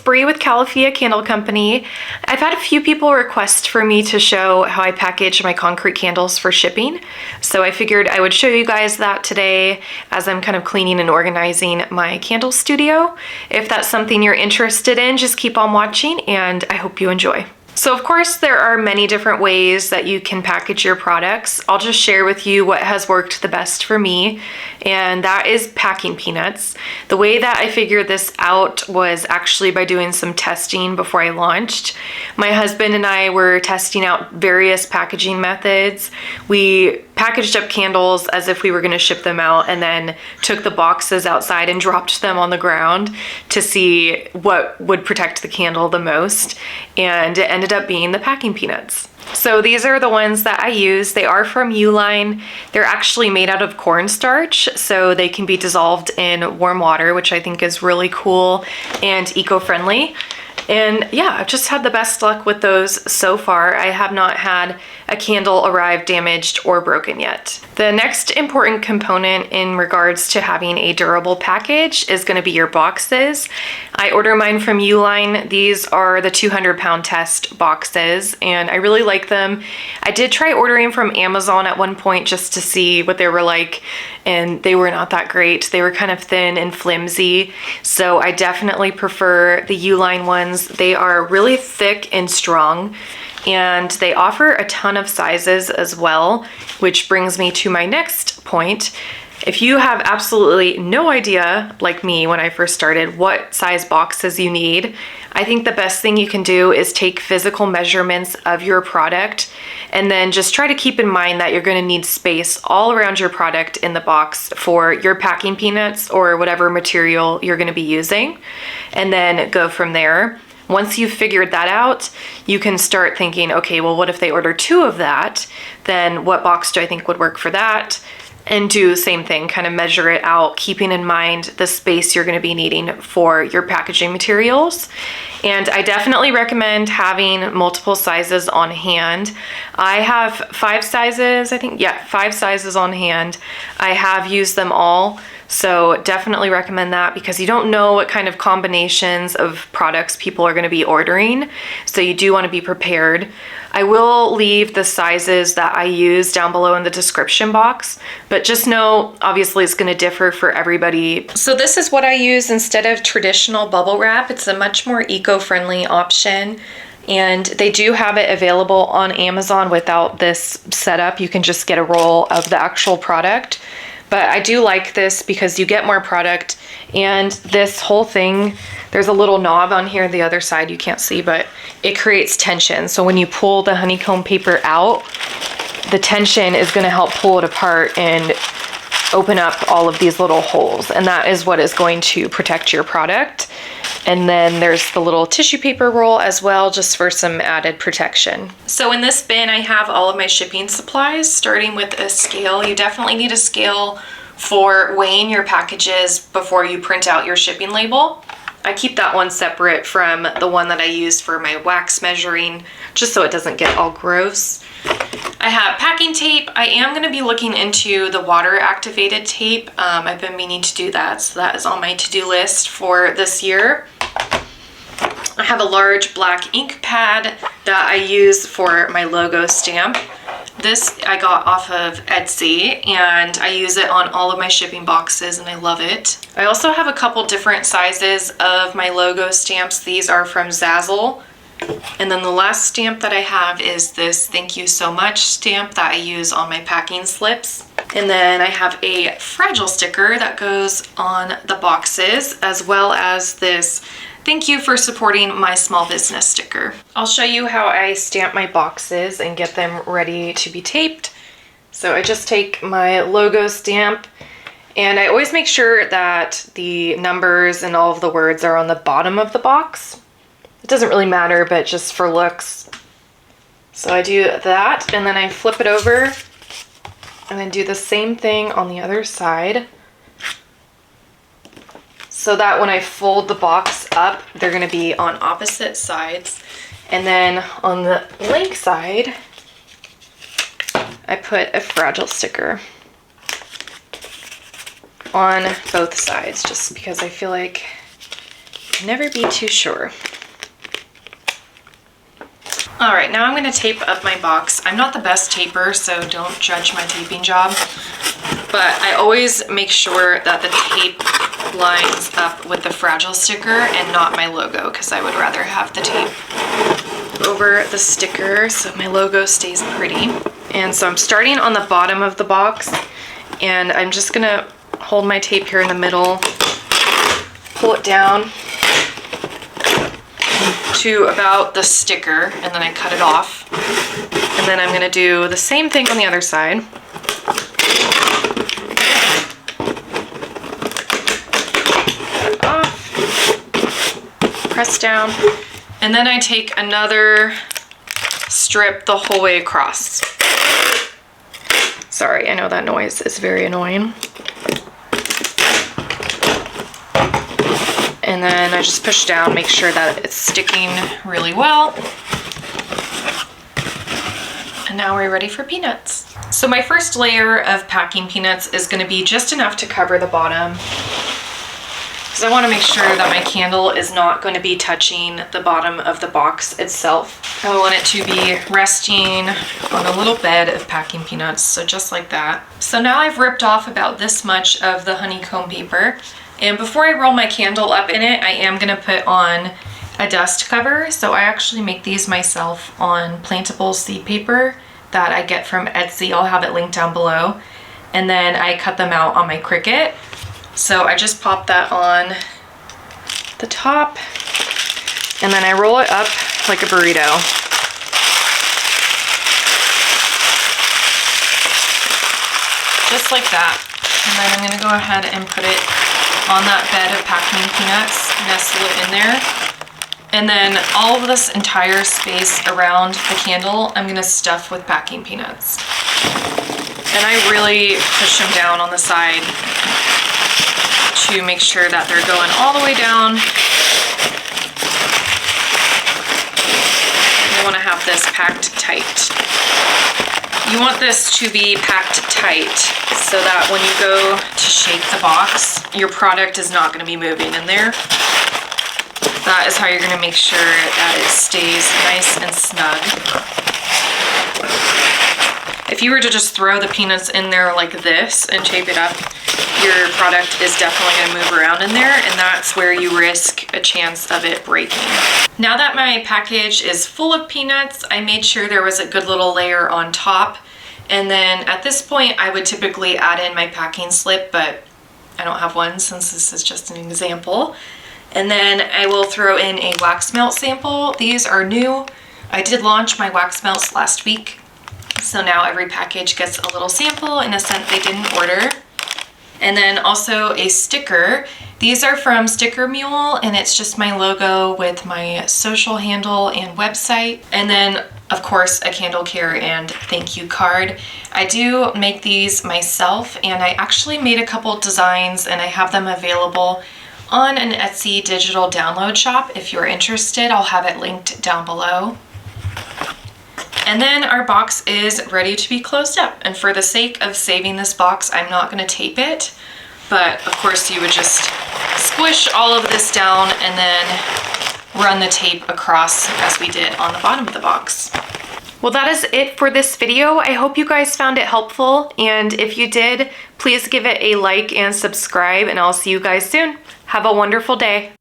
Bree with Califia Candle Company. I've had a few people request for me to show how I package my concrete candles for shipping, so I figured I would show you guys that today as I'm kind of cleaning and organizing my candle studio. If that's something you're interested in, just keep on watching and I hope you enjoy. So of course there are many different ways that you can package your products. I'll just share with you what has worked the best for me, and that is packing peanuts. The way that I figured this out was actually by doing some testing before I launched. My husband and I were testing out various packaging methods. We packaged up candles as if we were going to ship them out and then took the boxes outside and dropped them on the ground to see what would protect the candle the most, and it ended up being the packing peanuts. So these are the ones that I use. They are from Uline. They're actually made out of cornstarch, so they can be dissolved in warm water, which I think is really cool and eco-friendly. And yeah, I've just had the best luck with those so far. I have not had a candle arrive damaged or broken yet. The next important component in regards to having a durable package is going to be your boxes. I order mine from Uline. These are the 200-pound test boxes, and I really like them. I did try ordering from Amazon at one point just to see what they were like, and they were not that great. They were kind of thin and flimsy, so I definitely prefer the Uline ones. They are really thick and strong, and they offer a ton of sizes as well, which brings me to my next point. If you have absolutely no idea, like me when I first started, what size boxes you need, I think the best thing you can do is take physical measurements of your product and then just try to keep in mind that you're going to need space all around your product in the box for your packing peanuts or whatever material you're going to be using, and then go from there. Once you've figured that out, you can start thinking, okay, well, what if they order 2 of that? Then what box do I think would work for that? And do the same thing, kind of measure it out, keeping in mind the space you're going to be needing for your packaging materials. And I definitely recommend having multiple sizes on hand. I have 5 sizes, I think, yeah, 5 sizes on hand. I have used them all. So definitely recommend that because you don't know what kind of combinations of products people are going to be ordering. So you do want to be prepared. I will leave the sizes that I use down below in the description box, but just know, obviously it's going to differ for everybody. So this is what I use instead of traditional bubble wrap. It's a much more eco-friendly option. And they do have it available on Amazon without this setup. You can just get a roll of the actual product. But I do like this because you get more product, and this whole thing, there's a little knob on here, the other side you can't see, but it creates tension. So when you pull the honeycomb paper out, the tension is going to help pull it apart and open up all of these little holes, and that is what is going to protect your product. And then there's the little tissue paper roll as well, just for some added protection. So in this bin, I have all of my shipping supplies, starting with a scale. You definitely need a scale for weighing your packages before you print out your shipping label. I keep that one separate from the one that I use for my wax measuring, just so it doesn't get all gross. I have packing tape. I am going to be looking into the water activated tape. I've been meaning to do that, so that is on my to-do list for this year. I have a large black ink pad that I use for my logo stamp. This I got off of Etsy, and I use it on all of my shipping boxes, and I love it. I also have a couple different sizes of my logo stamps. These are from Zazzle. And then the last stamp that I have is this thank you so much stamp that I use on my packing slips. And then I have a fragile sticker that goes on the boxes, as well as this thank you for supporting my small business sticker. I'll show you how I stamp my boxes and get them ready to be taped. So I just take my logo stamp, and I always make sure that the numbers and all of the words are on the bottom of the box. It doesn't really matter, but just for looks. So I do that, and then I flip it over and then do the same thing on the other side, so that when I fold the box up, they're going to be on opposite sides. And then on the link side, I put a fragile sticker on both sides, just because I feel like Never be too sure. All right, now I'm gonna tape up my box. I'm not the best taper, so don't judge my taping job, but I always make sure that the tape lines up with the fragile sticker and not my logo, because I would rather have the tape over the sticker so my logo stays pretty. And so I'm starting on the bottom of the box, and I'm just gonna hold my tape here in the middle, pull it down to about the sticker, and then I cut it off. And then I'm gonna do the same thing on the other side. Cut it off, press down, and then I take another strip the whole way across. Sorry, I know that noise is very annoying. And then I just push down, make sure that it's sticking really well. And now we're ready for peanuts. So my first layer of packing peanuts is gonna be just enough to cover the bottom, because I wanna make sure that my candle is not going to be touching the bottom of the box itself. I want it to be resting on a little bed of packing peanuts, so just like that. So now I've ripped off about this much of the honeycomb paper. And before I roll my candle up in it, I am gonna put on a dust cover. So I actually make these myself on plantable seed paper that I get from Etsy. I'll have it linked down below. And then I cut them out on my Cricut. So I just pop that on the top, and then I roll it up like a burrito. Just like that. And then I'm gonna go ahead and put it on that bed of packing peanuts, nestle it in there. And then all of this entire space around the candle, I'm gonna stuff with packing peanuts. And I really push them down on the side to make sure that they're going all the way down. You wanna have this packed tight. You want this to be packed tight so that when you go to shake the box, your product is not going to be moving in there. That is how you're going to make sure that it stays nice and snug. If you were to just throw the peanuts in there like this and tape it up, your product is definitely going to move around in there, and that's where you risk a chance of it breaking. Now that my package is full of peanuts, I made sure there was a good little layer on top. And then at this point, I would typically add in my packing slip, but I don't have one since this is just an example. And then I will throw in a wax melt sample. These are new. I did launch my wax melts last week. So now every package gets a little sample in a scent they didn't order. And then also a sticker. These are from Sticker Mule, and it's just my logo with my social handle and website. And then of course a candle care and thank you card. I do make these myself, and I actually made a couple designs and I have them available on an Etsy digital download shop. If you're interested, I'll have it linked down below. And then our box is ready to be closed up. And for the sake of saving this box, I'm not gonna tape it, but of course you would just squish all of this down and then run the tape across as we did on the bottom of the box. Well, that is it for this video. I hope you guys found it helpful, and if you did, please give it a like and subscribe, and I'll see you guys soon. Have a wonderful day.